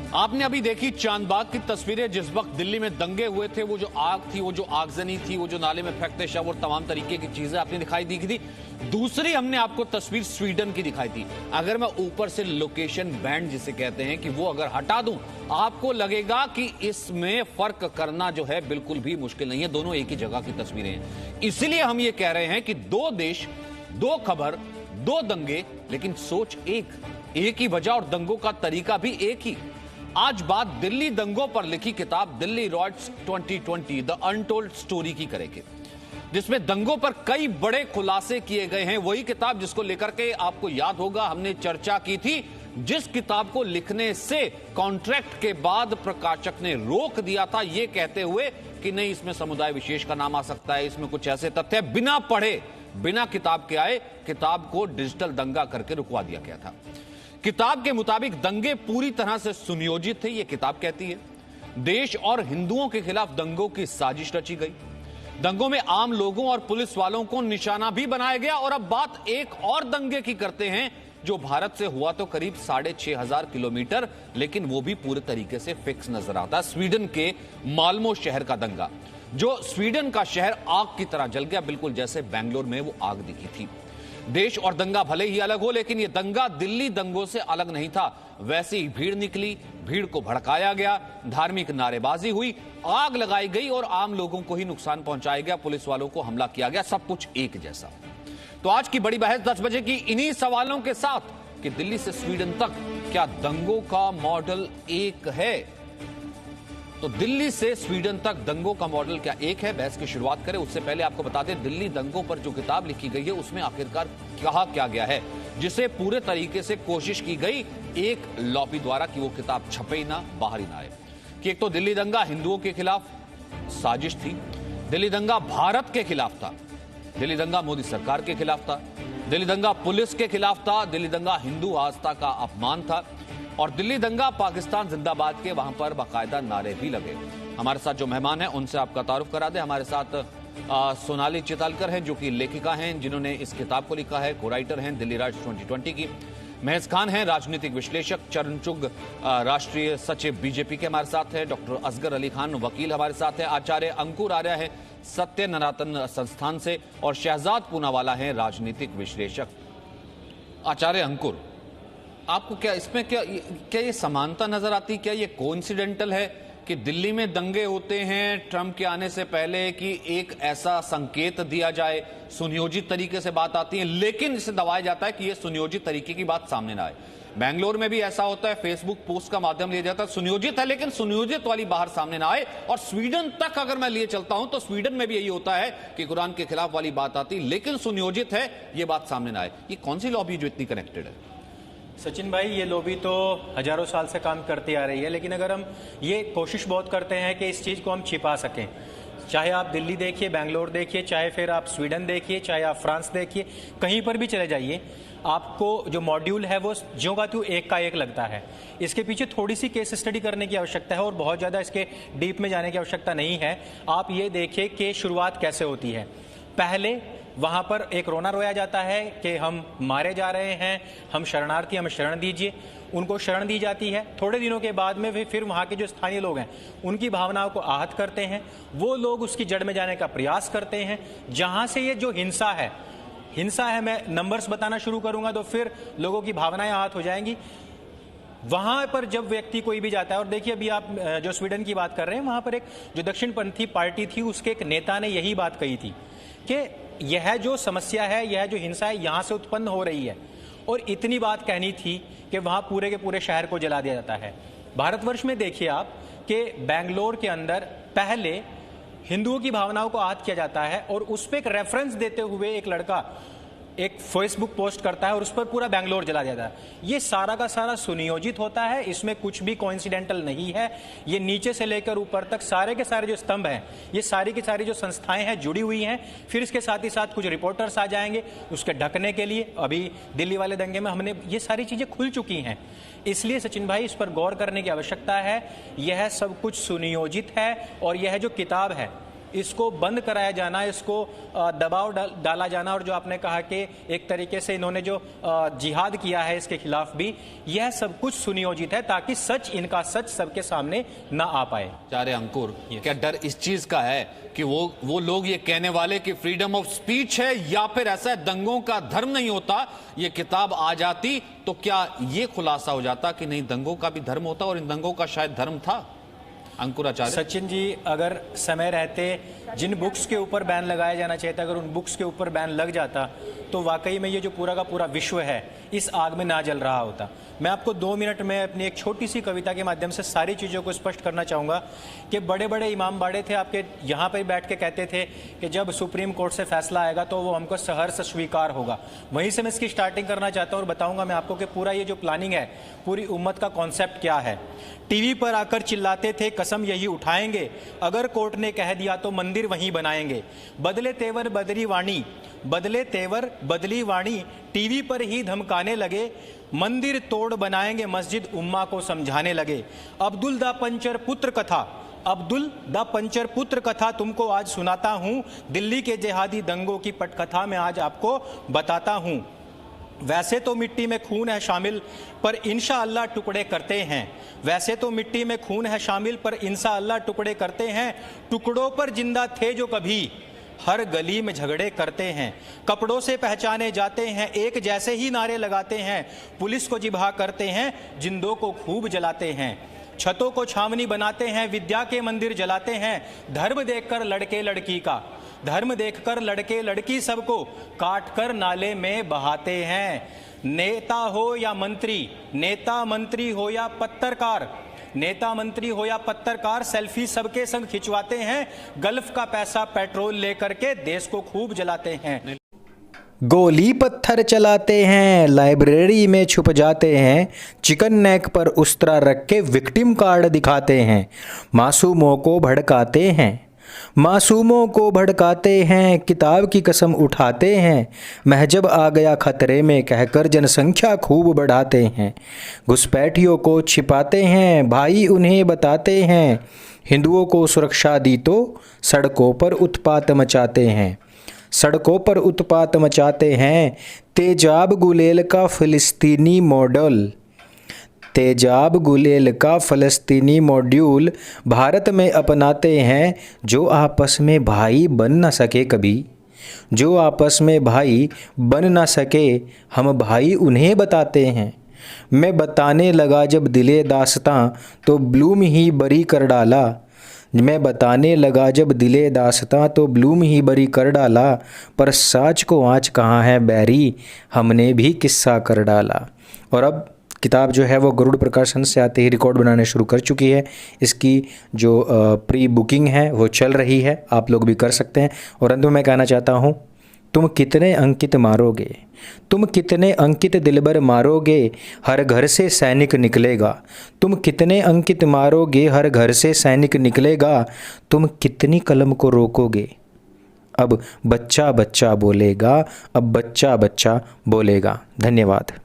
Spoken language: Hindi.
आपने अभी देखी चांदबाग की तस्वीरें। जिस वक्त दिल्ली में दंगे हुए थे, वो जो आग थी, वो जो आगजनी थी, वो जो नाले में फेंकते शव और तमाम तरीके की चीजें आपने दिखाई दी थी। दूसरी हमने आपको तस्वीर स्वीडन की दिखाई थी। अगर मैं ऊपर से लोकेशन बैंड जिसे कहते हैं कि वो अगर हटा दूं, आपको लगेगा कि इसमें फर्क करना जो है बिल्कुल भी मुश्किल नहीं है। दोनों एक ही जगह की तस्वीरें हैं। इसलिए हम ये कह रहे हैं कि दो देश, दो खबर, दो दंगे, लेकिन सोच एक ही वजह और दंगों का तरीका भी एक ही। आज बात दिल्ली दंगों पर लिखी किताब Delhi riots 2020 the untold story की करेंगे, जिसमें दंगों पर कई बड़े खुलासे किए गए हैं। वही किताब जिसको लेकर के आपको याद होगा हमने चर्चा की थी, जिस किताब को लिखने से कॉन्ट्रैक्ट के बाद प्रकाशक ने रोक दिया था, यह कहते हुए कि नहीं, इसमें समुदाय विशेष का नाम आ सकता है, इसमें कुछ ऐसे तथ्य बिना पढ़े, बिना किताब के आए, किताब को डिजिटल दंगा करके रुकवा दिया गया था। किताब के मुताबिक दंगे पूरी तरह से सुनियोजित थे, यह किताब कहती है। देश और हिंदुओं के खिलाफ दंगों की साजिश रची गई। दंगों में आम लोगों और पुलिस वालों को निशाना भी बनाया गया। और अब बात एक और दंगे की करते हैं, जो भारत से हुआ तो करीब 6,500 किलोमीटर, लेकिन वो भी पूरे तरीके से फिक्स नजर आता है। स्वीडन के माल्मो शहर का दंगा, जो स्वीडन का शहर आग की तरह जल गया, बिल्कुल जैसे बेंगलोर में वो आग दिखी थी। देश और दंगा भले ही अलग हो, लेकिन यह दंगा दिल्ली दंगों से अलग नहीं था। वैसे ही भीड़ निकली, भीड़ को भड़काया गया, धार्मिक नारेबाजी हुई, आग लगाई गई और आम लोगों को ही नुकसान पहुंचाया गया, पुलिस वालों को हमला किया गया, सब कुछ एक जैसा। तो आज की बड़ी बहस 10 बजे की इन्हीं सवालों के साथ कि दिल्ली से स्वीडन तक क्या दंगों का मॉडल एक है। तो दिल्ली से स्वीडन तक दंगों का मॉडल क्या एक है? बहस की शुरुआत करें उससे पहले आपको बता दें, दिल्ली दंगों पर जो किताब लिखी गई है उसमें आखिरकार कहा क्या गया है, जिसे पूरे तरीके से कोशिश की गई एक लॉबी द्वारा कि वो किताब छपे ही ना, बाहर ही ना आए। कि एक तो दिल्ली दंगा हिंदुओं के खिलाफ साजिश थी, दिल्ली दंगा भारत के खिलाफ था, दिल्ली दंगा मोदी सरकार के खिलाफ था, दिल्ली दंगा पुलिस के खिलाफ था, दिल्ली दंगा हिंदू आस्था का अपमान था, और दिल्ली दंगा पाकिस्तान जिंदाबाद के वहां पर बाकायदा नारे भी लगे। हमारे साथ जो मेहमान हैं उनसे आपका तारुफ करा दें। हमारे साथ सोनाली चितालकर हैं, जो कि लेखिका हैं, जिन्होंने इस किताब को लिखा है, को राइटर हैं दिल्ली राइट्स 2020 की। महज खान हैं, राजनीतिक विश्लेषक, चरणचुग राष्ट्रीय सचिव बीजेपी के हमारे साथ हैं। डॉक्टर असगर अली खान वकील हमारे साथ हैं। आचार्य अंकुर आर्य है सत्य नरातन संस्थान से, और शहजाद पूनावाला हैं राजनीतिक विश्लेषक। आचार्य अंकुर, आपको क्या इसमें क्या ये समानता नजर आती, क्या ये कोइंसिडेंटल है कि दिल्ली में दंगे होते हैं ट्रंप के आने से पहले कि एक ऐसा संकेत दिया जाए, सुनियोजित तरीके से बात आती है, लेकिन इसे दबाया जाता है कि ये सुनियोजित तरीके की बात सामने ना आए। बेंगलोर में भी ऐसा होता है, फेसबुक पोस्ट का माध्यम लिया जाता है, सुनियोजित है लेकिन सुनियोजित वाली बाहर सामने ना आए। और स्वीडन तक अगर मैं लिए चलता हूं तो स्वीडन में भी यही होता है कि कुरान के खिलाफ वाली बात आती, लेकिन सुनियोजित है, ये बात सामने ना आए। ये कौन सी लॉबी जो इतनी कनेक्टेड है? सचिन भाई, ये लॉबी तो हजारों साल से काम करती आ रही है, लेकिन अगर हम ये कोशिश बहुत करते हैं कि इस चीज़ को हम छिपा सकें, चाहे आप दिल्ली देखिए, बेंगलोर देखिए, चाहे फिर आप स्वीडन देखिए, चाहे आप फ्रांस देखिए, कहीं पर भी चले जाइए, आपको जो मॉड्यूल है वो ज्यों का त्यों एक का एक लगता है। इसके पीछे थोड़ी सी केस स्टडी करने की आवश्यकता है और बहुत ज़्यादा इसके डीप में जाने की आवश्यकता नहीं है। आप ये देखिए कि शुरुआत कैसे होती है। पहले वहाँ पर एक रोना रोया जाता है कि हम मारे जा रहे हैं, हम शरणार्थी, हमें शरण दीजिए। उनको शरण दी जाती है। थोड़े दिनों के बाद में फिर वहाँ के जो स्थानीय लोग हैं उनकी भावनाओं को आहत करते हैं, वो लोग उसकी जड़ में जाने का प्रयास करते हैं। जहाँ से ये जो हिंसा है, मैं नंबर्स बताना शुरू करूँगा तो फिर लोगों की भावनाएं आहत हो जाएंगी। वहां पर जब व्यक्ति कोई भी जाता है, और देखिए अभी आप जो स्वीडन की बात कर रहे हैं, वहां पर एक जो दक्षिणपंथी पार्टी थी, उसके एक नेता ने यही बात कही थी कि यह जो समस्या है, यह जो हिंसा है, यहां से उत्पन्न हो रही है। और इतनी बात कहनी थी कि वहां पूरे के पूरे शहर को जला दिया जाता है। भारतवर्ष में देखिए आप कि बेंगलोर के अंदर पहले हिंदुओं की भावनाओं को आहत किया जाता है और उस पर एक रेफरेंस देते हुए एक लड़का एक फेसबुक पोस्ट करता है और उस पर पूरा बेंगलोर जला जाता है। ये सारा का सारा सुनियोजित होता है, इसमें कुछ भी कोइंसिडेंटल नहीं है। ये नीचे से लेकर ऊपर तक सारे के सारे जो स्तंभ हैं, ये सारी की सारी जो संस्थाएं हैं जुड़ी हुई हैं। फिर इसके साथ ही साथ कुछ रिपोर्टर्स आ जाएंगे उसके ढकने के लिए। अभी दिल्ली वाले दंगे में हमने ये सारी चीजें खुल चुकी हैं। इसलिए सचिन भाई, इस पर गौर करने की आवश्यकता है। यह सब कुछ सुनियोजित है और यह जो किताब है इसको बंद कराया जाना, इसको दबाव डाला जाना, और जो आपने कहा कि एक तरीके से इन्होंने जो जिहाद किया है इसके खिलाफ भी, यह सब कुछ सुनियोजित है ताकि सच, इनका सच सबके सामने ना आ पाए। चारे अंकुर, क्या डर इस चीज का है कि वो लोग ये कहने वाले कि फ्रीडम ऑफ स्पीच है, या फिर ऐसा है दंगों का धर्म नहीं होता, ये किताब आ जाती तो क्या ये खुलासा हो जाता कि नहीं दंगों का भी धर्म होता और इन दंगों का शायद धर्म था? अंकुर आचार्य। सचिन जी, अगर समय रहते जिन बुक्स के ऊपर बैन लगाया जाना चाहिए था, अगर उन बुक्स के ऊपर बैन लग जाता तो वाकई में ये जो पूरा का पूरा विश्व है इस आग में ना जल रहा होता। मैं आपको 2 मिनट में अपनी एक छोटी सी कविता के माध्यम से सारी चीज़ों को स्पष्ट करना चाहूँगा कि बड़े बड़े इमाम बाड़े थे आपके यहाँ पर बैठ के कहते थे कि जब सुप्रीम कोर्ट से फैसला आएगा तो वो हमको सहर्ष स्वीकार होगा। वहीं से मैं इसकी स्टार्टिंग करना चाहता हूँ और बताऊँगा मैं आपको कि पूरा ये जो प्लानिंग है, पूरी उम्मत का कॉन्सेप्ट क्या है। टीवी पर आकर चिल्लाते थे कसम यही उठाएंगे, अगर कोर्ट ने कह दिया तो मंदिर वहीं बनाएंगे। बदले तेवर बदली वाणी, बदले तेवर बदली वाणी, टीवी पर ही धमकाने लगे, मंदिर तोड़ बनाएंगे मस्जिद उम्मा को समझाने लगे। अब्दुल द पंचर पुत्र कथा, अब्दुल द पंचर पुत्र कथा तुमको आज सुनाता हूँ, दिल्ली के जिहादी दंगों की पटकथा मैं आज आपको बताता हूँ। वैसे तो मिट्टी में खून है शामिल पर इंशाअल्लाह टुकड़े करते हैं, वैसे तो मिट्टी में खून है शामिल पर इंशाअल्लाह टुकड़े करते हैं। टुकड़ों पर जिंदा थे जो कभी हर गली में झगड़े करते हैं, कपड़ों से पहचाने जाते हैं एक जैसे ही नारे लगाते हैं, पुलिस को जिबा करते हैं जिंदों को खूब जलाते हैं, छतों को छावनी बनाते हैं विद्या के मंदिर जलाते हैं। धर्म देखकर लड़के लड़की का, धर्म देखकर लड़के लड़की सबको काट कर नाले में बहाते हैं। नेता हो या मंत्री, नेता मंत्री हो या पत्रकार, नेता मंत्री हो या पत्रकार, सेल्फी सबके संग खिंचवाते हैं, गल्फ का पैसा पेट्रोल लेकर के देश को खूब जलाते हैं। गोली पत्थर चलाते हैं, लाइब्रेरी में छुप जाते हैं, चिकन नेक पर उस्तरा रख के विक्टिम कार्ड दिखाते हैं, मासूमों को भड़काते हैं, मासूमों को भड़काते हैं, किताब की कसम उठाते हैं, महजब आ गया खतरे में कहकर जनसंख्या खूब बढ़ाते हैं, घुसपैठियों को छिपाते हैं, भाई उन्हें बताते हैं, हिंदुओं को सुरक्षा दी तो सड़कों पर उत्पात मचाते हैं, सड़कों पर उत्पात मचाते हैं। तेजाब गुलेल का फ़िलिस्तीनी मॉडल, तेजाब गुलेल का फ़लस्तीनी मॉड्यूल भारत में अपनाते हैं, जो आपस में भाई बन ना सके कभी, जो आपस में भाई बन ना सके, हम भाई उन्हें बताते हैं। मैं बताने लगा जब दिले दास्तां तो ब्लूम ही बरी कर डाला, मैं बताने लगा जब दिले दास्तां तो ब्लूम ही बरी कर डाला, पर साच को आँच कहाँ है बैरी, हमने भी किस्सा कर डाला। और अब किताब जो है वो गरुड़ प्रकाशन से आते ही रिकॉर्ड बनाने शुरू कर चुकी है। इसकी जो प्री बुकिंग है वो चल रही है, आप लोग भी कर सकते हैं। और अंत में मैं कहना चाहता हूँ, तुम कितने अंकित मारोगे, तुम कितने अंकित दिलबर मारोगे, हर घर से सैनिक निकलेगा, तुम कितने अंकित मारोगे, हर घर से सैनिक निकलेगा, तुम कितनी कलम को रोकोगे, अब बच्चा बच्चा बोलेगा, अब बच्चा बच्चा बोलेगा। धन्यवाद।